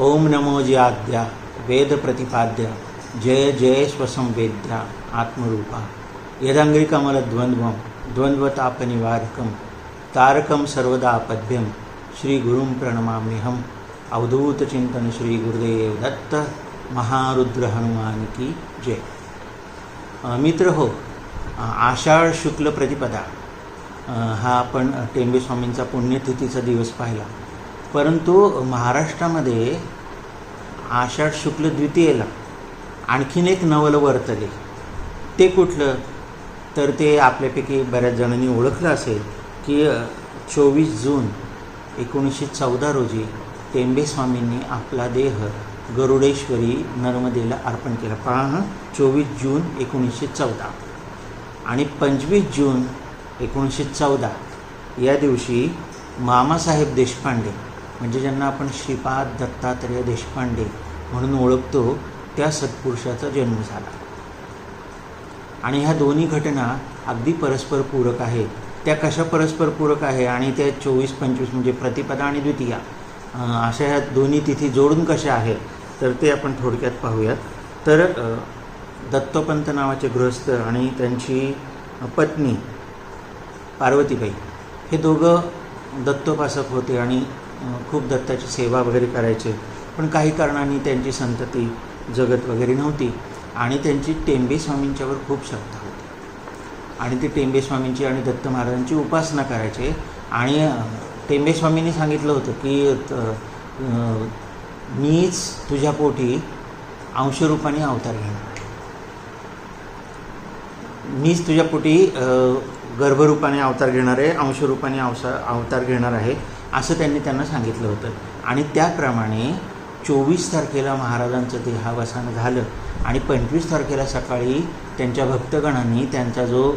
ओम नमो ज्याद्या वेद प्रतिपाद्या जय जय स्वसंवेद्या आत्मरूपा यदंग्रिकमलद्वंद्वं द्वंद्वतापनिवारकं तारकं सर्वदा अपद्यं श्री गुरुं प्रणमाम्यहम्। अवधूत चिंतन श्री गुरुदेव दत्त महारुद्र हनुमान की जय। मित्र हो, आषाढ शुक्ल प्रतिपदा हा आपण टेंबे स्वामींचा पुण्यतिथीचा दिवस पाहिला, परंतु महाराष्ट्रामध्ये आषाढ शुक्ल द्वितीयेला आणखीन एक नवल वर्तले। ते कुठलं तर ते आपल्यापैकी बऱ्याच जणांनी ओळखलं असेल की 24 जून 1914 रोजी टेंबे स्वामींनी आपला देह गरुडेश्वरी नर्मदेला अर्पण केला। पहा, 24 जून 1914 आणि 25 जून 1914 या दिवशी मामासाहेब देशपांडे, म्हणजे ज्यांना आपण श्रीपाद दत्तात्रेय देशपांडे म्हणून ओळखतो, त्या सत्पुरुषाचा जन्म झाला। आणि ह्या दोन्ही घटना अगदी परस्पर पूरक आहेत। त्या कशा परस्पर पूरक आहे आणि त्या 24-25 म्हणजे प्रतिपदा आणि द्वितीया अशा ह्या दोन्ही तिथी जोडून कशा आहेत तर ते आपण थोडक्यात पाहूयात। तर दत्तोपंत नावाचे गृहस्थ आणि त्यांची पत्नी पार्वतीबाई हे दोघं दत्तोपासक होते आणि खूप दत्ताची सेवा वगैरे करायचे, पण काही कारणांनी त्यांची संतती जगत वगैरे नव्हती आणि त्यांची टेंबे स्वामींच्यावर खूप श्रद्धा होती आणि ते टेंबे स्वामींची आणि दत्त महाराजांची उपासना करायचे। आणि टेंबे स्वामींनी सांगितलं होतं की मीच तुझ्या पोटी अंशरूपाने अवतार घेणार आहे, मीच तुझ्या पोटी गर्भरूपाने अवतार घेणार आहे, अंशरूपाने अवतार घेणार आहे, असं त्यांना सांगितलं होतं। आणि त्याप्रमाणे 24 तारखेला महाराजांचं देहावसान झालं आणि 25 तारखेला सकाळी त्यांच्या भक्तगणांनी त्यांचा जो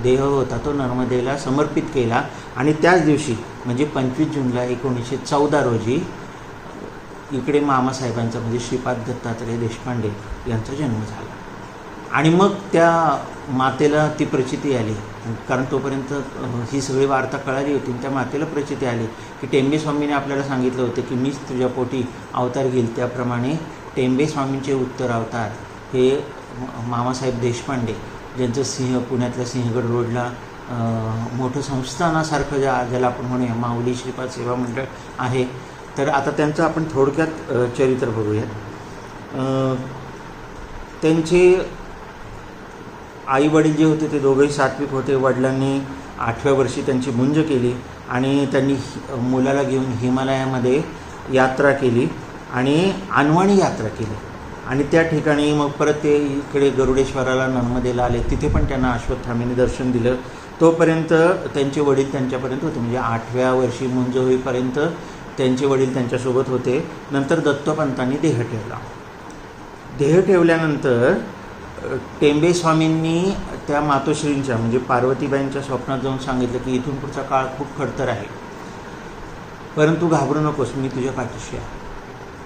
देह होता तो नर्मदेला समर्पित केला। आणि त्याच दिवशी म्हणजे 25 जूनला 1914 रोजी इकडे मामासाहेबांचा म्हणजे श्रीपाद दत्तात्रेय देशपांडे यांचा जन्म झाला। आणि मग त्या मातेला ती प्रचिती आली, कारण तोपर्यंत ही सगळी वार्ता कळाली होती। त्या मातेला प्रचिती आली की टेंबे स्वामीने आपल्याला सांगितलं होतं की मीच तुझ्या पोटी अवतार घेईल। त्याप्रमाणे टेंबे स्वामींचे उत्तर अवतार हे मामासाहेब देशपांडे, ज्यांचं पुण्यातल्या सिंहगड रोडला मोठं संस्थानासारखं ज्याला आपण म्हणूया माऊली श्रीपाद सेवा मंडळ आहे, तर आता त्यांचं आपण थोडक्यात चरित्र बघूयात। त्यांचे आई वडील जे होते ते दोघेही सात्विक होते। वडिलांनी 8व्या वर्षी त्यांची मुंज केली आणि त्यांनी मुलाला घेऊन हिमालयामध्ये यात्रा केली आणि अनवाणी यात्रा केली। आणि त्या ठिकाणी मग परत ते इकडे गरुडेश्वराला नर्मदेला आले, तिथे पण त्यांना अश्वत्थामेने दर्शन दिलं। तोपर्यंत त्यांचे वडील त्यांच्यापर्यंत होते, म्हणजे 8व्या वर्षी मुंज होईपर्यंत त्यांचे वडील त्यांच्यासोबत होते। नंतर दत्तोपंतांनी देह ठेवला। देह ठेवल्यानंतर टेंबे स्वामींनी त्या मातोश्रींच्या म्हणजे पार्वतीबाईंच्या स्वप्नात जाऊन सांगितलं की इथून पुढचा काळ खूप खडतर आहे, परंतु घाबरू नकोस, मी तुझ्या पाठीशी आहे,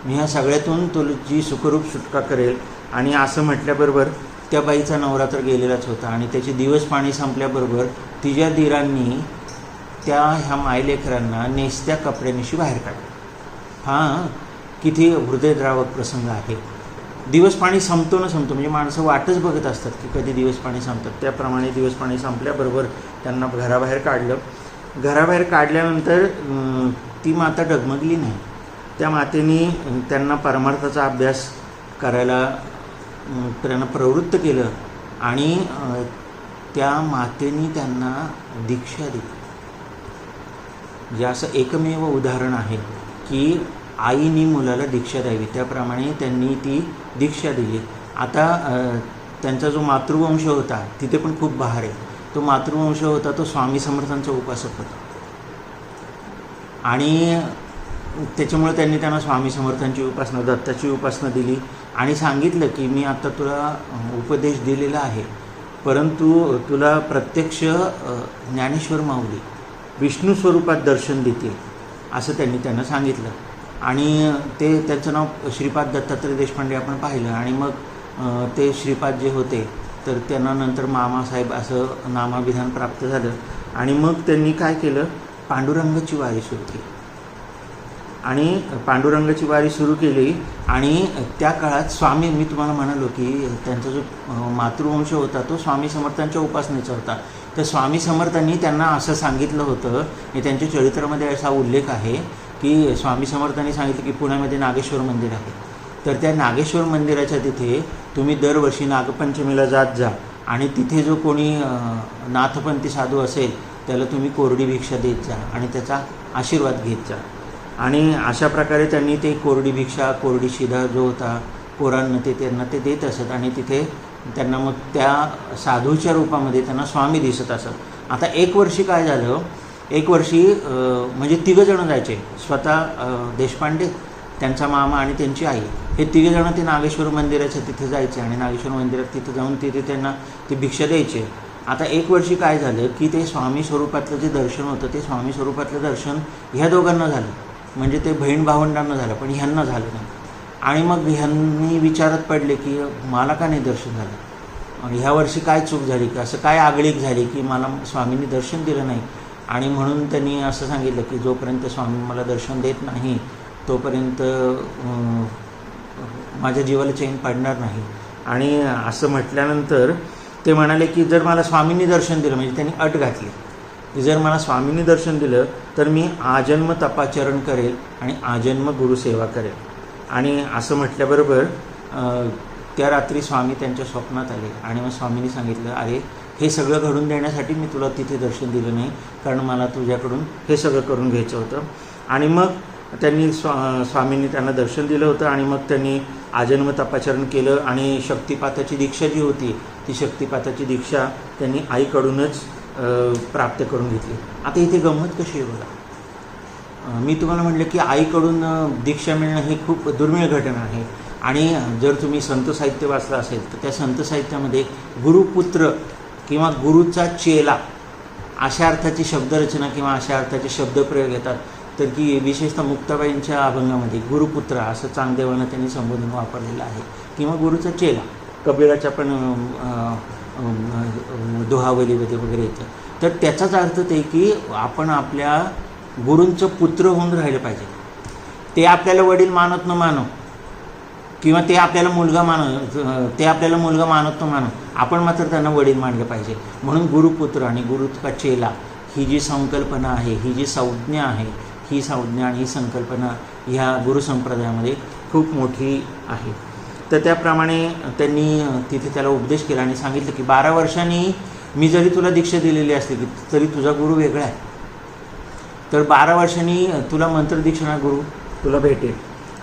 मी ह्या सगळ्यातून तुझी सुखरूप सुटका करेल। आणि असं म्हटल्याबरोबर त्या बाईचा नवरा तर गेलेलाच होता आणि त्याचे दिवस पाणी संपल्याबरोबर तिच्या दिरांनी त्या ह्या मायलेकरांना नेसत्या कपड्यानिशी बाहेर काढलं। हां, किती हृदयद्रावक प्रसंग आहे। दिवस पाणी संपतो न संपतो, म्हणजे माणसं वाटच बघत असतात की कधी दिवस पाणी संपतात। त्याप्रमाणे दिवस पाणी संपल्याबरोबर त्यांना घराबाहेर काढलं। घराबाहेर काढल्यानंतर ती माता डगमगली नाही। त्या मातेने त्यांना परमार्थाचा अभ्यास करायला त्यांना प्रवृत्त केलं आणि त्या मातेने त्यांना दीक्षा दिली। म्हणजे असं एकमेव उदाहरण आहे की आईने मुलाला दीक्षा द्यावी, त्याप्रमाणे त्यांनी ती दीक्षा दिली। आता त्यांचा जो मातृवंश होता तिथे पण खूप बहार आहे। तो मातृवंश होता तो स्वामी समर्थांचा उपासक होता आणि त्याच्यामुळे त्यांना स्वामी समर्थांची उपासना, दत्ताची उपासना दिली आणि सांगितलं की मी आता तुला उपदेश दिलेला आहे, परंतु तुला प्रत्यक्ष ज्ञानेश्वर माऊली विष्णू स्वरूपात दर्शन देतील असं त्यांना सांगितलं। आणि ते त्यांचं नाव श्रीपाद दत्तात्रेय देशपांडे आपण पाहिलं आणि मग ते श्रीपाद जे होते तर त्यांना नंतर मामासाहेब असं नामाभिधान प्राप्त झालं। आणि मग त्यांनी काय केलं, पांडुरंगाची वारी सुरू केली आणि पांडुरंगाची वारी सुरू केली. आणि त्या काळात स्वामी, मी तुम्हाला म्हणालो की त्यांचा जो मातृवंश होता तो स्वामी समर्थांच्या उपासनेचा होता. तर स्वामी समर्थांनी त्यांना असं सांगितलं होतं, आणि त्यांच्या चरित्रामध्ये असा उल्लेख आहे की स्वामी समर्थांनी सांगितलं की पुण्यामध्ये नागेश्वर मंदिर आहे, तर त्या नागेश्वर मंदिराच्या तिथे तुम्ही दरवर्षी नागपंचमीला जात जा आणि तिथे जो कोणी नाथपंथी साधू असेल त्याला तुम्ही कोरडी भिक्षा देत जा आणि त्याचा आशीर्वाद घेत जा. आणि अशा प्रकारे त्यांनी ते कोरडी भिक्षा, कोरडी शिधा जो होता पोरांना ते त्यांना ते देत असत. आणि तिथे त्यांना मग त्या साधूच्या रूपामध्ये त्यांना स्वामी दिसत असत. आता एक वर्षी काय झालं, एक वर्षी म्हणजे तिघंजणं जायचे, स्वतः देशपांडे, त्यांचा मामा आणि त्यांची आई, हे तिघेजणं ते नागेश्वर मंदिराच्या तिथे जायचे आणि नागेश्वर मंदिरात तिथं जाऊन तिथे त्यांना ती भिक्षा द्यायचे. आता एक वर्षी काय झालं की ते स्वामी स्वरूपातलं जे दर्शन होतं ते स्वामी स्वरूपातलं दर्शन ह्या दोघांना झालं, म्हणजे ते बहीण भावंडांना झालं, पण ह्यांना झालं नाही. आणि मग ह्यांनी विचारात पडले की मला का नाही दर्शन झालं, आणि ह्या वर्षी काय चूक झाली, की असं काय आगळीक झाली की मला स्वामींनी दर्शन दिलं नाही. आणि म्हणून त्यांनी असं सांगितलं की जोपर्यंत स्वामी मला दर्शन देत नाही तोपर्यंत माझ्या जीवाला चैन पडणार नाही. आणि असं म्हटल्यानंतर ते म्हणाले की जर मला स्वामींनी दर्शन दिलं, म्हणजे त्यांनी अट घातली की जर मला स्वामींनी दर्शन दिलं तर मी आजन्म तपाचरण करेल आणि आजन्म गुरुसेवा करेल. आणि असं म्हटल्याबरोबर त्या रात्री स्वामी त्यांच्या स्वप्नात आले आणि मग स्वामींनी सांगितलं, अरे हे सगळं घडून देण्यासाठी मी तुला तिथे दर्शन दिलं नाही, कारण मला तुझ्याकडून हे सगळं करून घ्यायचं होतं. आणि मग त्यांनी स्वामींनी त्यांना दर्शन दिलं होतं. आणि मग त्यांनी आजन्म तपाचरण केलं आणि शक्तिपाताची दीक्षा जी होती ती शक्तिपाताची दीक्षा त्यांनी आईकडूनच प्राप्त करून घेतली. आता इथे गंमत कशी आहे बघा, मी तुम्हाला म्हटलं की आईकडून दीक्षा मिळणं ही खूप दुर्मिळ घटना आहे. आणि जर तुम्ही संत साहित्य वाचलं असेल तर त्या संत साहित्यामध्ये गुरुपुत्र किंवा गुरुचा चेला अशा अर्थाची शब्दरचना किंवा अशा अर्थाचे शब्दप्रयोग येतात. तर की विशेषतः मुक्ताबाईंच्या अभंगामध्ये गुरुपुत्र असं चांगदेवानं त्यांनी संबोधन वापरलेलं आहे, किंवा गुरुचा चेला कबीराच्या पण दोहावलीमध्ये वगैरे येतं. तर त्याचाच अर्थ ते की आपण आपल्या गुरूंचं पुत्र होऊन राहिलं पाहिजे. ते आपल्याला वडील मानत न मानो किंवा ते आपल्याला मुलगा मानत न मानो, आपण मात्र त्यांना वडील मानलं पाहिजे. म्हणून गुरुपुत्र आणि गुरुचा चेला ही जी संकल्पना आहे, ही जी संज्ञा आहे, ही संज्ञा आणि ही संकल्पना ह्या गुरुसंप्रदायामध्ये खूप मोठी आहे. तर त्याप्रमाणे त्यांनी तिथे त्याला उपदेश केला आणि सांगितलं की 12 वर्षांनी मी जरी तुला दीक्षा दिलेली असली की तरी तुझा गुरु वेगळा आहे, तर 12 वर्षांनी तुला मंत्रदीक्षणा गुरु तुला भेटेल.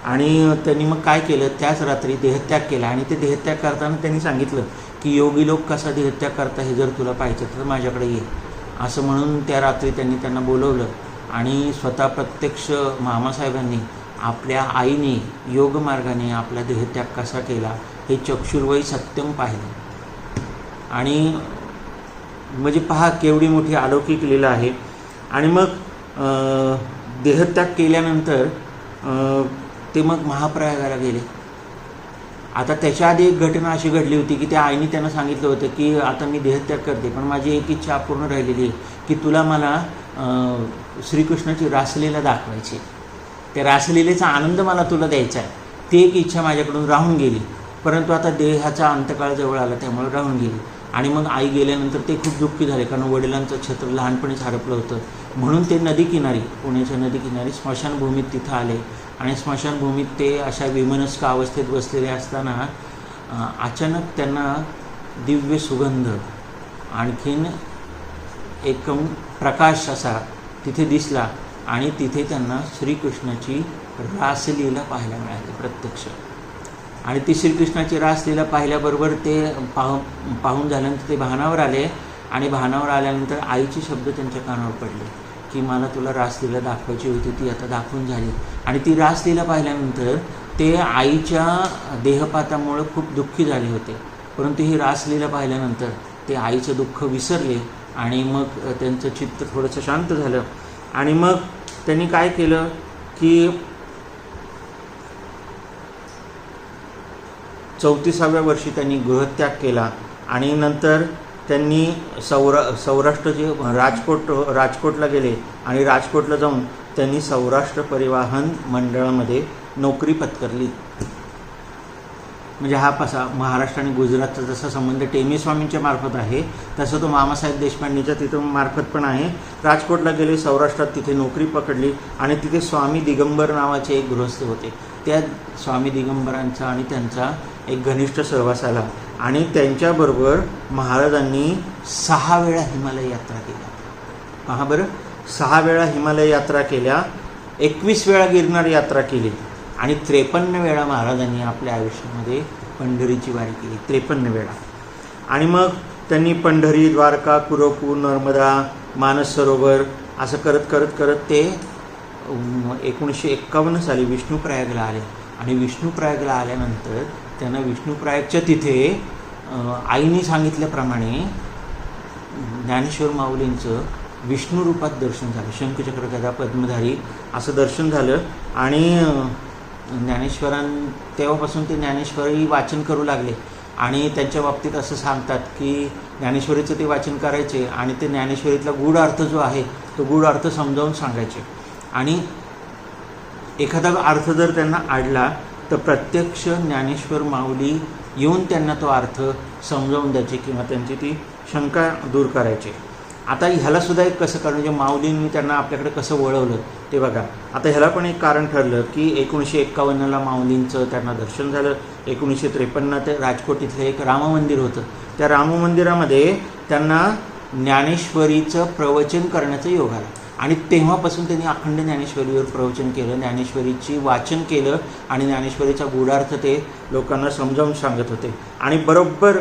आणि त्यांनी मग काय केलं, त्याच रात्री देहत्याग केला. आणि ते देहत्याग करताना त्यांनी सांगितलं की योगी लोक कसा देहत्याग करता हे जर तुला पाहिजे तर माझ्याकडे ये, असं म्हणून त्या रात्री त्यांनी त्यांना बोलवलं. आणि स्वतः प्रत्यक्ष मामासाहेबांनी आपल्या आईने योगमार्गाने आपला देहत्याग कसा केला हे चक्षुर्वयी सत्यम पाहिलं. आणि म्हणजे पहा केवढी मोठी अलौकिक लीला आहे. आणि मग देहत्याग केल्यानंतर ते मग महाप्रयागाला गेले. आता त्याच्या आधी एक घटना अशी घडली होती की त्या आईने त्यांना सांगितलं होतं की आता मी देहत्याग करते, पण माझी एक इच्छा अपूर्ण राहिलेली आहे की तुला मला श्रीकृष्णाची रासलीला दाखवायची, त्या रासलीलेचा आनंद मला तुला द्यायचा आहे. ती एक इच्छा माझ्याकडून राहून गेली, परंतु आता देहाचा अंतकाळ जवळ आला त्यामुळे राहून गेली. आणि मग आई गेल्यानंतर ते खूप दुःखी झाले, कारण वडिलांचं छत्र लहानपणीच हरपलं होतं. म्हणून ते नदीकिनारी, पुण्याच्या नदीकिनारी स्मशानभूमीत तिथं आले. आणि स्मशानभूमीत ते अशा विमनस्क अवस्थेत बसलेले असताना अचानक त्यांना दिव्य सुगंध, आणखीन एकम प्रकाश असा तिथे दिसला. आणि तिथे त्यांना श्रीकृष्णाची रासलीला पाहायला मिळाली प्रत्यक्ष. आणि ती श्रीकृष्णाची रासलीला पाहिल्याबरोबर ते पाहून झाल्यानंतर ते भानावर आले. आणि भानावर आल्यानंतर आईचे शब्द त्यांच्या कानावर पडले की मला तुला रासलीला दाखवायची होती, ती आता दाखवून झाली. आणि ती रासलीला पाहिल्यानंतर ते आईच्या देहपातामुळे खूप दुःखी झाले होते, परंतु ही रासलीला पाहिल्यानंतर ते आईचं दुःख विसरले आणि मग त्यांचं चित्त थोडंसं शांत झालं. आणि मग त्यांनी काय केलं की 34व्या वर्षी त्यांनी गृहत्याग केला. आणि नंतर त्यांनी सौराष्ट्र जे राजकोटला गेले आणि राजकोटला जाऊन त्यांनी सौराष्ट्र परिवहन मंडळामध्ये नोकरी पत्करली. म्हणजे हा कसा महाराष्ट्र आणि गुजरातचा जसा संबंध टेमी स्वामींच्या मार्फत आहे तसं तो मामासाहेब देशपांडेच्या तिथं मार्फत पण आहे. राजकोटला गेले, सौराष्ट्रात तिथे नोकरी पकडली आणि तिथे स्वामी दिगंबर नावाचे एक गृहस्थ होते. त्या स्वामी दिगंबरांचा आणि त्यांचा एक घनिष्ठ सहवास आला आणि त्यांच्याबरोबर महाराजांनी 6 वेळा हिमालय यात्रा केल्या. पहा बरं, 6 वेळा हिमालय यात्रा केल्या, 21 वेळा गिरनार यात्रा केली आणि 53 वेळा महाराजांनी आपल्या आयुष्यामध्ये पंढरीची वारी केली. 53 वेळा. आणि मग त्यांनी पंढरी, द्वारका, कुरपूर, नर्मदा, मानस सरोवर असं करत करत करत ते 1951 साली विष्णुप्रयागला आले. आणि विष्णुप्रयागला आल्यानंतर त्यांना विष्णुप्रयागच्या तिथे आईने सांगितल्याप्रमाणे ज्ञानेश्वर माऊलींचं विष्णू रूपात दर्शन झालं. शंखचक्र गदा पद्मधारी असं दर्शन झालं. आणि तेव्हापासून ते ज्ञानेश्वरी वाचन करू लागले. आणि त्यांच्या बाबतीत असं सांगतात की ज्ञानेश्वरीचं ते वाचन करायचे आणि ते ज्ञानेश्वरीतला गूढ अर्थ जो आहे तो गूढ अर्थ समजावून सांगायचे. आणि एखादा अर्थ जर त्यांना आडला तर प्रत्यक्ष ज्ञानेश्वर माऊली येऊन त्यांना तो अर्थ समजावून द्यायचे किंवा त्यांची ती शंका दूर करायचे. आता ह्यालासुद्धा एक कसं कारण म्हणजे माऊलींनी त्यांना आपल्याकडे कसं वळवलं ते बघा. आता ह्याला पण एक कारण ठरलं की 1951ला माऊलींचं त्यांना दर्शन झालं. 1953 ते राजकोट इथलं एक राममंदिर होतं. त्या राममंदिरामध्ये त्यांना ज्ञानेश्वरीचं प्रवचन करण्याचं योग आला आणि तेव्हापासून त्यांनी अखंड ज्ञानेश्वरीवर प्रवचन केलं, ज्ञानेश्वरीची वाचन केलं आणि ज्ञानेश्वरीचा गूढार्थ ते लोकांना समजावून सांगत होते. आणि बरोबर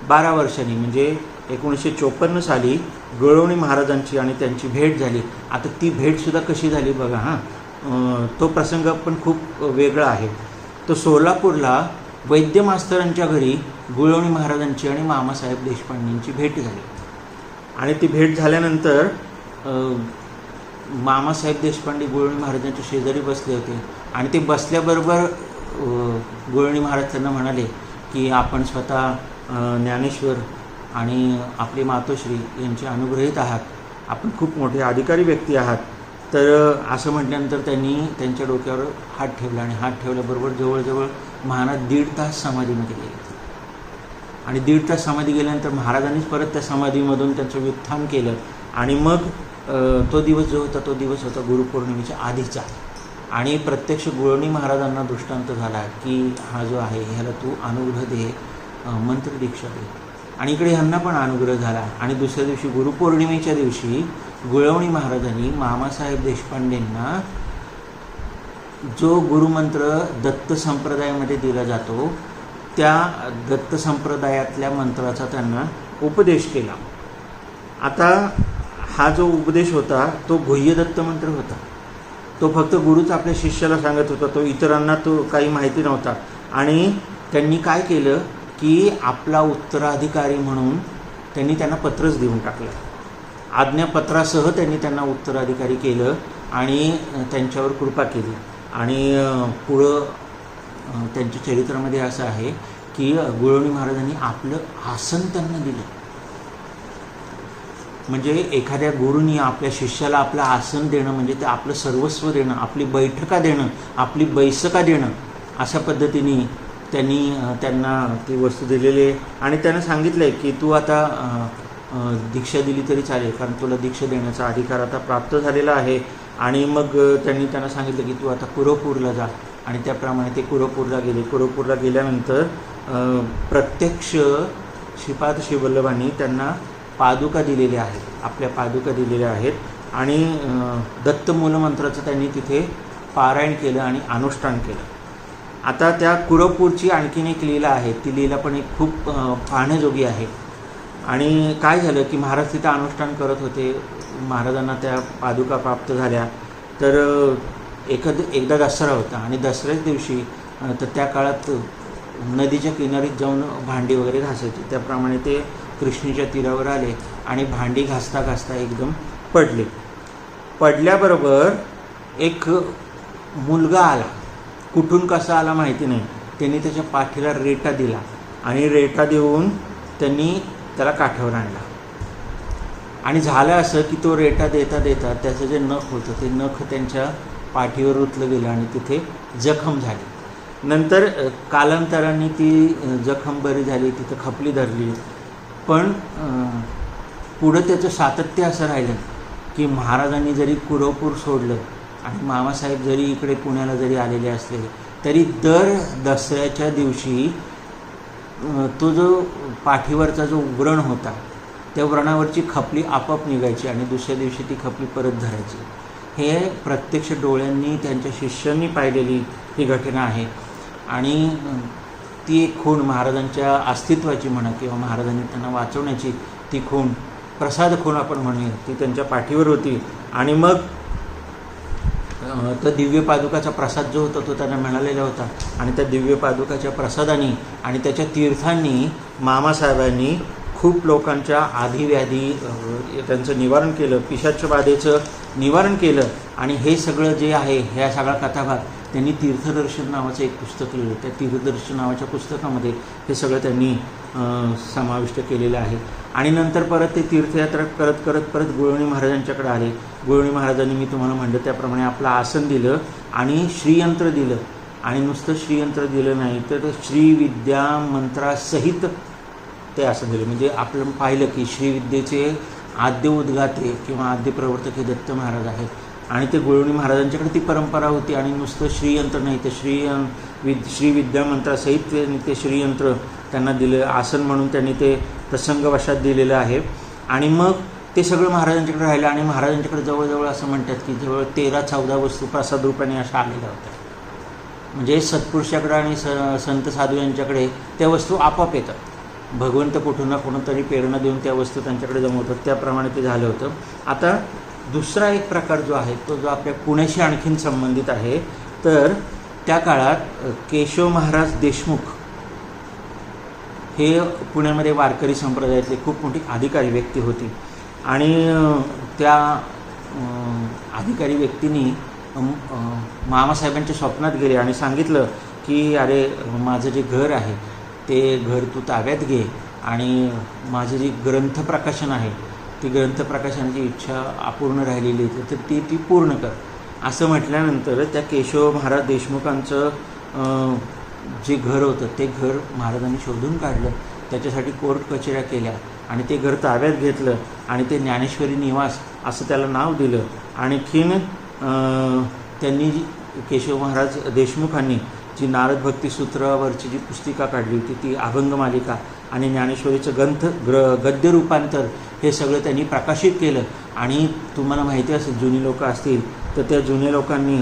12 वर्षांनी म्हणजे 1954 साली गवळवणी महाराजांची आणि त्यांची भेट झाली. आता ती भेटसुद्धा कशी झाली बघा. तो प्रसंग पण खूप वेगळा आहे. तो सोलापूरला वैद्य मास्तरांच्या घरी गवळवणी महाराजांची आणि मामासाहेब देशपांडेंची भेट झाली. आणि ती भेट झाल्यानंतर मामासाहेब देशपांडे गवळवणी महाराजांच्या शेजारी बसले होते आणि ते बसल्याबरोबर गवळवणी महाराज त्यांना म्हणाले की आपण स्वतः ज्ञानेश्वर आणि आपले मातोश्री यांचे अनुग्रहित आहात, आपण खूप मोठे अधिकारी व्यक्ती आहात. तर असं म्हटल्यानंतर त्यांनी त्यांच्या डोक्यावर हात ठेवला आणि हात ठेवल्याबरोबर जवळजवळ महाराज 1.5 तास समाधीमध्ये गेले. आणि 1.5 तास समाधी गेल्यानंतर महाराजांनीच परत त्या समाधीमधून त्यांचं व्युत्थान केलं. आणि मग तो दिवस जो होता तो दिवस होता गुरुपौर्णिमेच्या आधीचा. आणि प्रत्यक्ष गवळवणी महाराजांना दृष्टांत झाला की हा जो आहे ह्याला तू अनुग्रह दे, मंत्र दीक्षा दे. आणि इकडे ह्यांना पण अनुग्रह झाला. आणि दुसऱ्या दिवशी गुरुपौर्णिमेच्या दिवशी गवळवणी महाराजांनी मामासाहेब देशपांडेंना जो गुरुमंत्र दत्त संप्रदायामध्ये दिला जातो त्या दत्त संप्रदायातल्या मंत्राचा त्यांना उपदेश केला. आता हा जो उपदेश होता तो गुह्य दत्त मंत्र होता. तो फक्त गुरुच आपल्या शिष्याला सांगत होता, तो इतरांना तो काही माहिती नव्हता. आणि त्यांनी काय केलं की आपला उत्तराधिकारी म्हणून त्यांनी त्यांना पत्रच देऊन टाकलं. आज्ञापत्रासह त्यांनी त्यांना उत्तराधिकारी केलं आणि त्यांच्यावर कृपा केली. आणि पुढं त्यांच्या चरित्रामध्ये असं आहे की गवळवणी महाराजांनी आपलं आसन त्यांना दिलं. म्हणजे एखाद्या गुरुनी आपल्या शिष्याला आपलं आसन देणं म्हणजे ते आपलं सर्वस्व देणं, आपली बैठका देणं, आपली बैसका देणं, अशा पद्धतीने त्यांना ती वस्तू दिलेली आहे. आणि त्यानं सांगितलं आहे की तू आता दीक्षा दिली तरी चालेल, कारण तुला दीक्षा देण्याचा अधिकार आता प्राप्त झालेला आहे. आणि मग त्यांनी त्यांना सांगितलं की तू आता कुरपूरला जा. आणि त्याप्रमाणे ते कुरपूरला गेले. कुरपूरला गेल्यानंतर प्रत्यक्ष श्रीपाद श्रीवल्लभांनी त्यांना पादुका दिलेल्या आहेत, आपल्या पादुका दिलेल्या आहेत. आणि दत्त मूलमंत्राचं त्यांनी तिथे पारायण केलं आणि अनुष्ठान केलं. आता त्या कुरपूरची आणखीन एक लीला आहे, ती लीला पण एक खूप पाहण्याजोगी आहे. आणि काय झालं की महाराज तिथं अनुष्ठान करत होते, महाराजांना त्या पादुका प्राप्त झाल्या. तर एकदा दसरा होता आणि दसऱ्याच दिवशी तर त्या काळात नदीच्या किनारीत जाऊन भांडी वगैरे घासायची. त्याप्रमाणे ते कृष्णेच्या तीरावर आले आणि भांडी घासता घासता एकदम पडले. पडल्याबरोबर एक मुलगा आला, कुठून कसा आला माहिती नाही. त्यांनी त्याच्या पाठीला रेटा दिला आणि रेटा देऊन त्यांनी त्याला काठावर आणला. आणि झालं असं की तो रेटा देता देता त्याचं जे नख होतं ते नख त्यांच्या पाठीवर रुतलं गेलं आणि तिथे जखम झाली. नंतर कालांतराने ती जखम बरी झाली, तिथं खपली धरली. पण पुढं त्याचं सातत्य असं राहिलं की महाराजांनी जरी कुरवपूर सोडलं आणि मामासाहेब जरी इकडे पुण्याला जरी आलेले असले तरी दर दसऱ्याच्या दिवशी तो जो पाठीवरचा जो व्रण होता त्या व्रणावरची खपली आपोआप निघायची आणि दुसऱ्या दिवशी ती खपली परत धरायची. हे प्रत्यक्ष डोळ्यांनी त्यांच्या शिष्यांनी पाहिलेली ही घटना आहे. आणि ती एक खूण महाराजांच्या अस्तित्वाची म्हणा किंवा महाराजांनी त्यांना वाचवण्याची ती खूण, प्रसाद खूण आपण म्हणूया, ती त्यांच्या पाठीवर होती. आणि मग तो दिव्य पादुकाचा प्रसाद जो होता तो त्यांना मिळालेला होता आणि त्या दिव्य पादुकाच्या प्रसादाने आणि त्याच्या तीर्थांनी मामासाहेबांनी खूप लोकांच्या आधिव्याधी त्यांचं निवारण केलं, पिशाच्य बाधेचं निवारण केलं. आणि हे सगळं जे आहे ह्या सगळा कथाभाग त्यांनी तीर्थदर्शन नावाचं एक पुस्तक लिहिलं. त्या तीर्थदर्शन नावाच्या पुस्तकामध्ये हे सगळं त्यांनी समाविष्ट केलेलं आहे. आणि नंतर परत ते तीर्थयात्रा करत करत परत गुळवणी महाराजांच्याकडे आले. गुळवणी महाराजांनी मी तुम्हाला म्हणलं त्याप्रमाणे आपलं आसन दिलं आणि श्रीयंत्र दिलं. आणि नुसतं श्रीयंत्र दिलं नाही तर श्रीविद्या मंत्रासहित ते आसन दिलं. म्हणजे आपण पाहिलं की श्रीविद्येचे आद्य उद्गाते किंवा आद्य प्रवर्तक हे दत्त महाराज आहेत आणि ते गुळवणी महाराजांच्याकडे ती परंपरा होती. आणि नुसतं श्रीयंत्र नाही तर श्रीविद्या मंत्रासहित त्यांनी ते श्रीयंत्र त्यांना दिलं, आसन म्हणून त्यांनी ते प्रसंगवशात दिलेलं आहे. आणि मग ते सगळं महाराजांच्याकडे राहिलं आणि महाराजांच्याकडे जवळजवळ असं म्हणतात की जवळ 13-14 वस्तू प्रसाद रूपाने अशा आलेल्या होत्या. म्हणजे सत्पुरुषाकडे आणि संत साधू यांच्याकडे त्या वस्तू आपोआप येतात. भगवंत कुठून ना कुठून तरी प्रेरणा देऊन त्या वस्तू त्यांच्याकडे जमवतात. त्याप्रमाणे ते झालं होतं. आता दुसरा एक प्रकार जो आहे तो जो आपल्या पुण्याशी आणखीन संबंधित आहे. तर त्या काळात केशव महाराज देशमुख हे पुण्यामध्ये वारकरी संप्रदायातले खूप मोठी अधिकारी व्यक्ती होती. आणि त्या अधिकारी व्यक्तींनी मामासाहेबांच्या स्वप्नात गेले आणि सांगितलं की अरे माझं जे घर आहे ते घर तू ताब्यात घे आणि माझं जे ग्रंथ प्रकाशन आहे ती ग्रंथ प्रकाशनाची इच्छा अपूर्ण राहिलेली आहे तर ती पूर्ण कर. असं म्हटल्यानंतर त्या केशव महाराज देशमुखांचं जे घर होतं ते घर महाराजांनी शोधून काढलं. त्याच्यासाठी कोर्ट कचेऱ्या केल्या आणि ते घर ताब्यात घेतलं आणि ते ज्ञानेश्वरी निवास असं त्याला नाव दिलं. आणखीन त्यांनी केशव महाराज देशमुखांनी जी नारद भक्तिसूत्रावरची जी पुस्तिका काढली होती ती अभंग मालिका आणि ज्ञानेश्वरीचं गद्य रूपांतर हे सगळं त्यांनी प्रकाशित केलं. आणि तुम्हाला माहिती असेल जुनी लोक असतील तर त्या जुन्या लोकांनी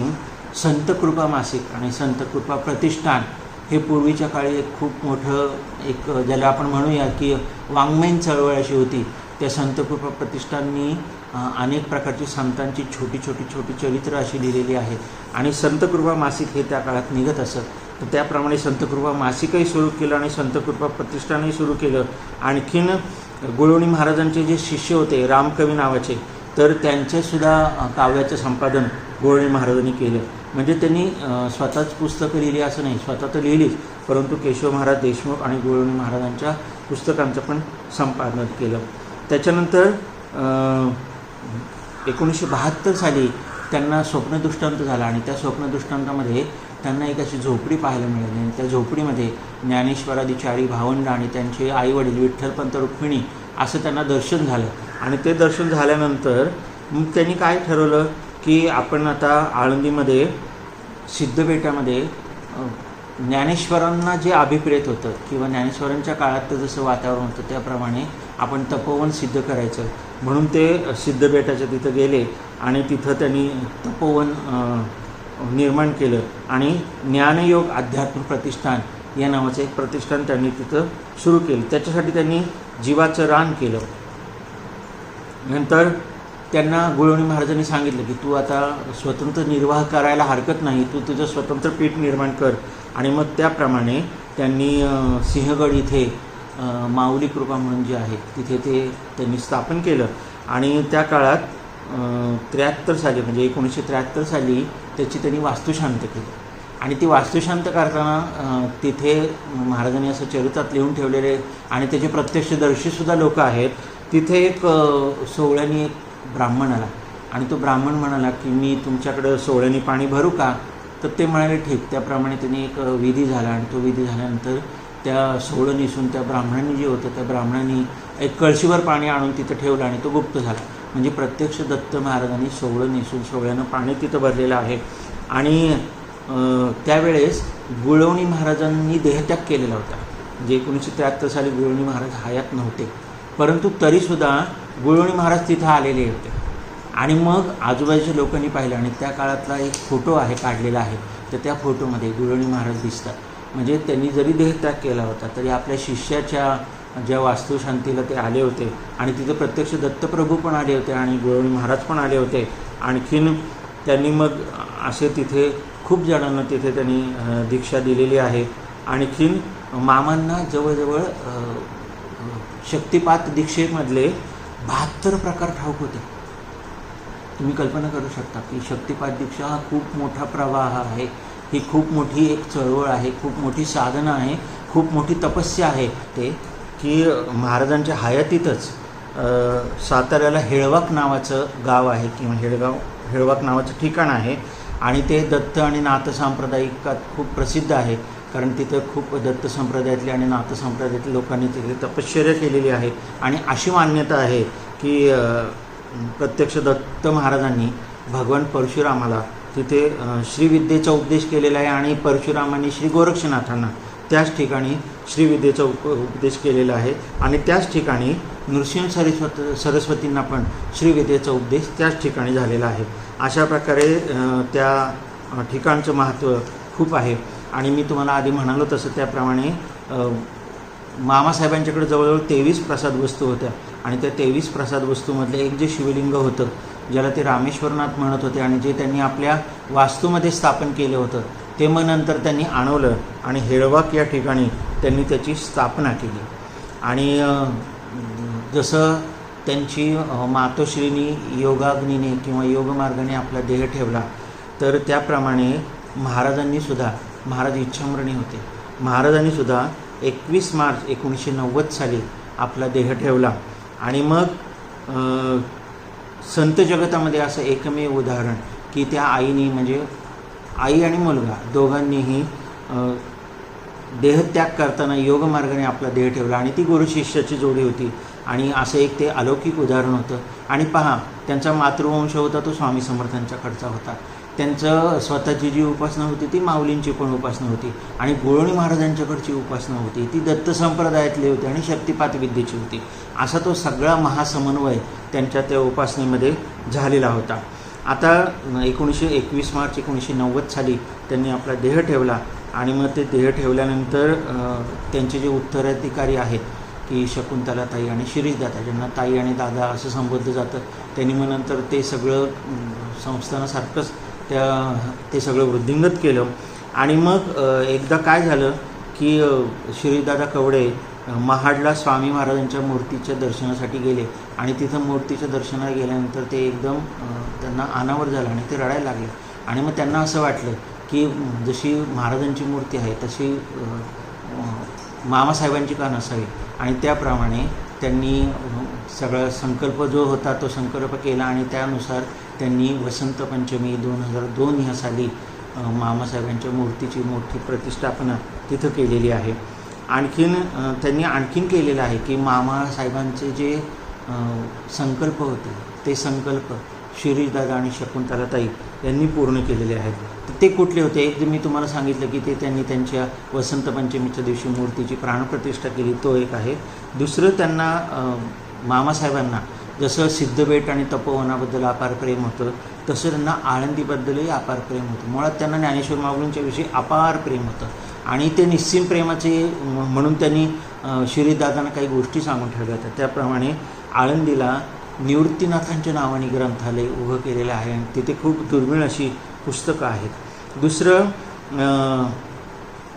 संतकृपा मासिक आणि संतकृपा प्रतिष्ठान हे पूर्वीच्या काळी एक खूप मोठं एक ज्याला आपण म्हणूया की वाङ्मयीन चळवळ अशी होती. त्या संतकृपा प्रतिष्ठाननी अनेक प्रकारची संतांची छोटी छोटी चरित्र अशी लिहिलेली आहेत आणि संतकृपा मासिक हे त्या काळात निघत असत. तर त्याप्रमाणे संतकृपा मासिकही सुरू केलं आणि संतकृपा प्रतिष्ठानही सुरू केलं. आणखीन गुळवणी महाराजांचे जे शिष्य होते रामकवी नावाचे तर त्यांचेसुद्धा काव्याचं संपादन गुळवणी महाराजांनी केलं. म्हणजे त्यांनी स्वतःच पुस्तकं लिहिली असं नाही, स्वतः तर लिहिलीच परंतु केशव महाराज देशमुख आणि गुळवणी महाराजांच्या पुस्तकांचं पण संपादन केलं. त्याच्यानंतर 1972 साली त्यांना स्वप्नदृष्टांत झाला आणि त्या स्वप्नदृष्टांतामध्ये त्यांना एक अशी झोपडी पाहायला मिळाली आणि त्या झोपडीमध्ये ज्ञानेश्वरादी 4 भावंड आणि त्यांचे आईवडील विठ्ठलपंत रुक्मिणी असं त्यांना दर्शन झालं. आणि ते दर्शन झाल्यानंतर मग त्यांनी काय ठरवलं की आपण आता आळंदीमध्ये सिद्धपेठामध्ये ज्ञानेश्वरांना जे अभिप्रेत होतं किंवा ज्ञानेश्वरांच्या काळात जसं वातावरण होतं त्याप्रमाणे आपण तपोवन सिद्ध करायचं म्हणून ते सिद्धपेठाच्या तिथं गेले आणि तिथं त्यांनी तपोवन निर्माण केलं आणि ज्ञानयोग अध्यात्म प्रतिष्ठान या नावाचं एक प्रतिष्ठान त्यांनी तिथं सुरू केलं. त्याच्यासाठी त्यांनी जीवाचं रान केलं. नंतर त्यांना गुळवणी महाराजांनी सांगितलं की तू आता स्वतंत्र निर्वाह करायला हरकत नाही, तू तुझं स्वतंत्र पीठ निर्माण कर. आणि मग त्याप्रमाणे त्यांनी सिंहगड इथे माऊली कृपा म्हणून जे आहे तिथे ते त्यांनी स्थापन केलं. आणि त्या काळात 73 साली म्हणजे 1973 साली त्याची त्यांनी वास्तुशांत केली. आणि ती वास्तुशांत करताना तिथे महाराजांनी असं चरित्रात लिहून ठेवलेले आणि त्याचे प्रत्यक्षदर्शीसुद्धा लोक आहेत तिथे एक सोवळ्याने एक ब्राह्मण आला आणि तो ब्राह्मण म्हणाला की मी तुमच्याकडं सोवळ्याने पाणी भरू का? तर ते म्हणाले ठीक. त्याप्रमाणे त्यांनी एक विधी झाला आणि तो विधी झाल्यानंतर त्या सोवळं नेसून त्या ब्राह्मणांनी जे होतं त्या ब्राह्मणांनी एक कळशीभर पाणी आणून तिथं ठेवलं आणि तो गुप्त झाला. म्हणजे प्रत्यक्ष दत्त महाराजांनी सोवळं नेसून सोवळ्यानं पाणी तिथं भरलेलं आहे. आणि त्यावेळेस गुळवणी महाराजांनी देहत्याग केलेला होता. म्हणजे 1973 साली गुळवणी महाराज हयात नव्हते, परंतु तरीसुद्धा गुळवणी महाराज तिथं आलेले होते. आणि मग आजूबाजूच्या लोकांनी पाहिलं आणि त्या काळातला एक फोटो आहे काढलेला आहे, तर त्या फोटोमध्ये गुळवणी महाराज दिसतात. म्हणजे त्यांनी जरी देहत्याग केला होता तरी आपल्या शिष्याच्या ज्या वास्तुशांतीला ते आले होते आणि तिथे प्रत्यक्ष दत्तप्रभू पण आले होते आणि गुळवणी महाराज पण आले होते. आणखीन त्यांनी मग असे तिथे खूप जणांना तिथे त्यांनी दीक्षा दिलेली आहे. आणखीन मामांना जवळजवळ शक्तिपात दीक्षेमधले 72 प्रकार ठाऊक होते. तुम्ही कल्पना करू शकता की शक्तिपात दीक्षा हा खूप मोठा प्रवाह आहे, ही खूप मोठी एक चळवळ आहे, खूप मोठी साधना आहे, खूप मोठी तपस्या आहे. ते की महाराजांच्या हयातीतच साताऱ्याला हेळवाक नावाचं गाव आहे किंवा हेळवाक नावाचं ठिकाण आहे आणि ते दत्त आणि नाथ सांप्रदायिकात खूप प्रसिद्ध आहे. कारण तिथं खूप दत्त संप्रदायातले आणि नाथ संप्रदायातल्या लोकांनी तिथे तपश्चर्या केलेली आहे. आणि अशी मान्यता आहे की प्रत्यक्ष दत्त महाराजांनी भगवान परशुरामाला तिथे श्रीविद्येचा उपदेश केलेला आहे आणि परशुरामांनी श्री गोरक्षनाथांना त्याच ठिकाणी श्रीविद्येचा उपदेश केलेला आहे. आणि त्याच ठिकाणी नृसिंह सरस्वतींना पण श्रीविद्येचा उपदेश त्याच ठिकाणी झालेला आहे. अशा प्रकारे त्या ठिकाणचं महत्त्व खूप आहे. आणि मी तुम्हाला आधी म्हणालो तसं त्याप्रमाणे मामासाहेबांच्याकडे जवळजवळ 23 प्रसाद वस्तू होत्या आणि त्या 23 प्रसाद वस्तूमधलं एक जे शिवलिंग होतं ज्याला ते रामेश्वरनाथ म्हणत होते आणि जे त्यांनी आपल्या वास्तूमध्ये स्थापन केलं होतं ते मग नंतर त्यांनी आणवलं आणि हेळवाक या ठिकाणी त्यांनी त्याची स्थापना केली. आणि जसं त्यांची मातोश्रीनी योगाग्नीने किंवा योगमार्गाने आपला देह ठेवला तर त्याप्रमाणे महाराजांनीसुद्धा, महाराज इच्छामरणी होते, महाराजांनीसुद्धा 21 मार्च 1990 साली आपला देह ठेवला. आणि मग संत जगतामध्ये असं एकमेव उदाहरण की त्या आईनी म्हणजे आई आणि मुलगा दोघांनीही देहत्याग करताना योगमार्गाने आपला देह ठेवला आणि ती गुरु शिष्याची जोडी होती. आणि असं एक ते अलौकिक उदाहरण होतं. आणि पहा त्यांचा मातृवंश होता तो स्वामी समर्थांच्याकडचा होता. त्यांचं स्वतःची जी उपासना होती ती माऊलींची पण उपासना होती आणि गुळवणी महाराजांच्याकडची उपासना होती ती दत्त संप्रदायातली होती आणि शक्तिपात विद्येची होती. असा तो सगळा महासमन्वय त्यांच्या त्या उपासनेमध्ये झालेला होता. आता 21 मार्च 1990 साली त्यांनी आपला देह ठेवला आणि मग ते देह ठेवल्यानंतर त्यांचे जे उत्तराधिकारी आहेत की शकुंतलाताई आणि शिरीषदादा, ज्यांना ताई आणि दादा असं संबोधलं जातं, त्यांनी मग नंतर ते सगळं संस्थानासारखंच ते सगळं वृद्धिंगत केलं. आणि मग एकदा काय झालं की शिरीषदादा कवडे महाडला स्वामी महाराजांच्या मूर्तीच्या दर्शनासाठी गेले आणि तिथं मूर्तीच्या दर्शनाला गेल्यानंतर ते एकदम त्यांना अनावर झालं आणि ते रडायला लागले. आणि मग त्यांना असं वाटलं की जशी महाराजांची मूर्ती आहे तशी मामासाहेबांची का नसावी. आणि त्याप्रमाणे त्यांनी सगळा संकल्प जो होता तो संकल्प केला आणि त्यानुसार त्यांनी वसंत पंचमी 2002 ह्या साली मामासाहेबांच्या मूर्तीची मोठी प्रतिष्ठापना तिथं केलेली आहे. त्यांनी केलेलं आहे की मामासाहेबांचे जे संकल्प होते ते संकल्प शिरीषदादा आणि शकुंतलाताई यांनी पूर्ण केलेले आहेत. तर ते कुठले होते? एक मी तुम्हाला सांगितलं की ते त्यांनी त्यांच्या वसंत पंचमीच्या दिवशी मूर्तीची प्राणप्रतिष्ठा केली, तो एक आहे. दुसरं त्यांना मामासाहेबांना जसं सिद्धबेट आणि तपोवनाबद्दल अपार प्रेम होतं तसं त्यांना आळंदीबद्दलही अपार प्रेम होतं. मुळात त्यांना ज्ञानेश्वर माऊलींच्या विषयी अपार प्रेम होतं आणि ते निस्सीम प्रेमाचे म्हणून त्यांनी शिरीषदादांना काही गोष्टी सांगून ठेवल्या होत्या. त्याप्रमाणे आळंदीला निवृत्तीनाथांच्या नावाने ग्रंथालय उभं केलेलं आहे आणि तिथे खूप दुर्मिळ अशी पुस्तकं आहेत. दुसरं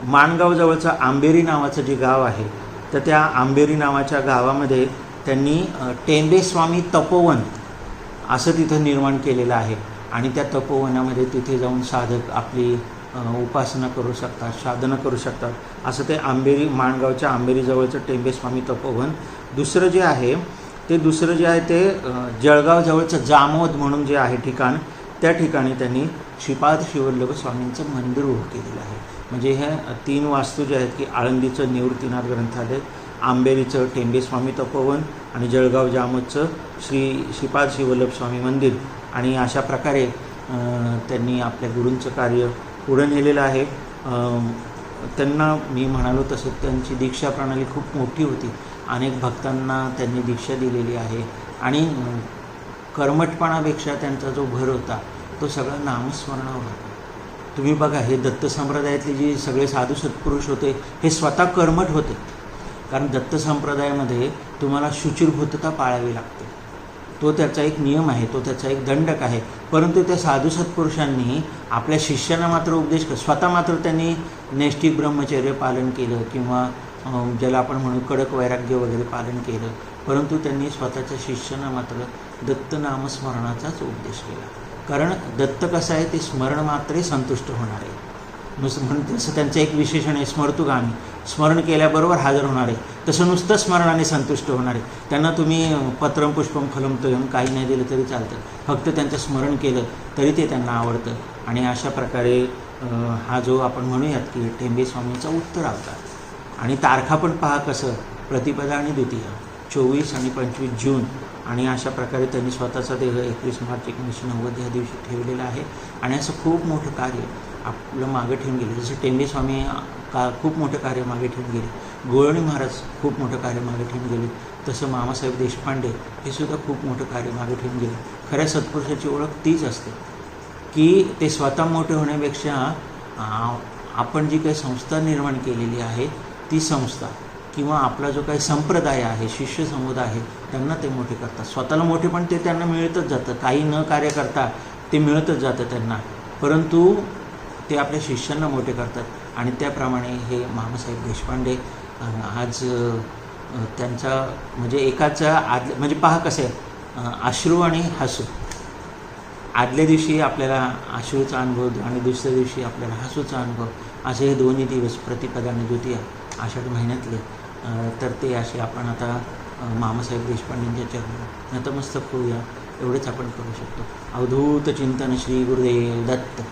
माणगावजवळचं आंबेरी नावाचं जे गाव आहे तर त्या आंबेरी नावाच्या गावामध्ये त्यांनी टेंबेस्वामी तपोवन असं तिथं निर्माण केलेलं आहे आणि त्या तपोवनामध्ये तिथे जाऊन साधक आपली उपासना करू शकतात, साधना करू शकतात. असं ते माणगावच्या आंबेरीजवळचं टेंबेस्वामी तपोवन. दुसरं जे आहे ते दुसरं जे आहे ते जळगावजवळचं जामोद म्हणून जे आहे ठिकाण, त्या ठिकाणी त्यांनी श्रीपाद श्रीवल्लभ स्वामींचं मंदिर उभं केलेलं आहे. म्हणजे ह्या 3 वास्तू जे आहेत की आळंदीचं निवृत्तीनाथ ग्रंथालय, आंबेरीचं टेंबेस्वामी तपोवन आणि जळगाव जामोदचं श्रीपाद श्रीवल्लभ स्वामी मंदिर. आणि अशा प्रकारे त्यांनी आपल्या गुरूंचं कार्य पुढं नेलेलं आहे. त्यांना मी म्हणालो तसं त्यांची दीक्षा प्रणाली खूप मोठी होती. अनेक भक्तांना त्यांनी दीक्षा दिलेली आहे आणि कर्मठपणापेक्षा त्यांचा जो भर होता तो सगळा नामस्मरणावर होता. तुम्ही बघा, हे दत्त संप्रदायातले जे सगळे साधू सत्पुरुष होते हे स्वतः कर्मठ होते. कारण दत्त संप्रदायामध्ये तुम्हाला शुचिर्भूतता पाळावी लागते. तो त्याचा एक नियम आहे, तो त्याचा एक दंडक आहे. परंतु त्या साधू सत्पुरुषांनी आपल्या शिष्यांना मात्र उपदेश स्वतः मात्र त्यांनी नैष्ठिक ब्रह्मचर्य पालन केलं किंवा ज्याला आपण म्हणू कडक वैराग्य वगैरे पालन केलं. परंतु त्यांनी स्वतःच्या शिष्यांना मात्र दत्त नामस्मरणाचाच उपदेश केला. कारण दत्त कसं आहे, ते स्मरण मात्रे संतुष्ट होणार आहे. म्हणून तसं त्यांचं एक विशेषण आहे, स्मरतुगामी, स्मरण केल्याबरोबर हजर होणार आहे. तसं नुसतं स्मरणाने संतुष्ट होणार आहे. त्यांना तुम्ही पत्रम पुष्पम फलम तोयम काही नाही दिलं तरी चालतं, फक्त त्यांचं स्मरण केलं तरी ते त्यांना आवडतं. आणि अशा प्रकारे हा जो आपण म्हणूयात की टेंबेस्वामींचा उत्तर अवतार. आणि तारखा पण पहा कसं, प्रतिपदा आणि द्वितीया, 24 आणि 25 जून. आणि अशा प्रकारे त्यांनी स्वतःचा देह 21 मार्च 1990 या दिवशी ठेवलेला आहे. आणि असं खूप मोठं कार्य आपलं मागं ठेवून गेले. जसं टेंबेस्वामी खूप मोठं कार्य मागे ठेवून गेले, गोळवणी महाराज खूप मोठं कार्य मागे ठेवून गेले, तसं मामासाहेब देशपांडे हे सुद्धा खूप मोठं कार्य मागे ठेवून गेले. खऱ्या सत्पुरुषाची ओळख तीच असते की ते स्वतः मोठे होण्यापेक्षा आपण जी काही संस्था निर्माण केलेली आहे ती संस्था किंवा आपला जो काही संप्रदाय आहे, शिष्य समुदाय आहे, त्यांना ते मोठे करतात. स्वतःला मोठे पण ते त्यांना मिळतच जातं, काही न कार्य करता ते मिळतच जातं त्यांना. परंतु ते आपल्या शिष्यांना मोठे करतात. आणि त्याप्रमाणे हे मामासाहेब देशपांडे आज त्यांचा म्हणजे एकाचा म्हणजे पहा कसं आहे, अश्रू आणि हसू. आदल्या दिवशी आपल्याला अश्रूचा अनुभव आणि दुसऱ्या दिवशी आपल्याला हसूचा अनुभव, असे हे दोन्ही दिवस प्रतिपदा आणि द्वितीया आषाढ महिन्यातले. तर ते असे आपण आता मामासाहेब देशपांडेंच्या चरणी नतमस्तक होऊया, एवढेच आपण करू शकतो. अवधूत चिंतन श्री गुरुदेव दत्त.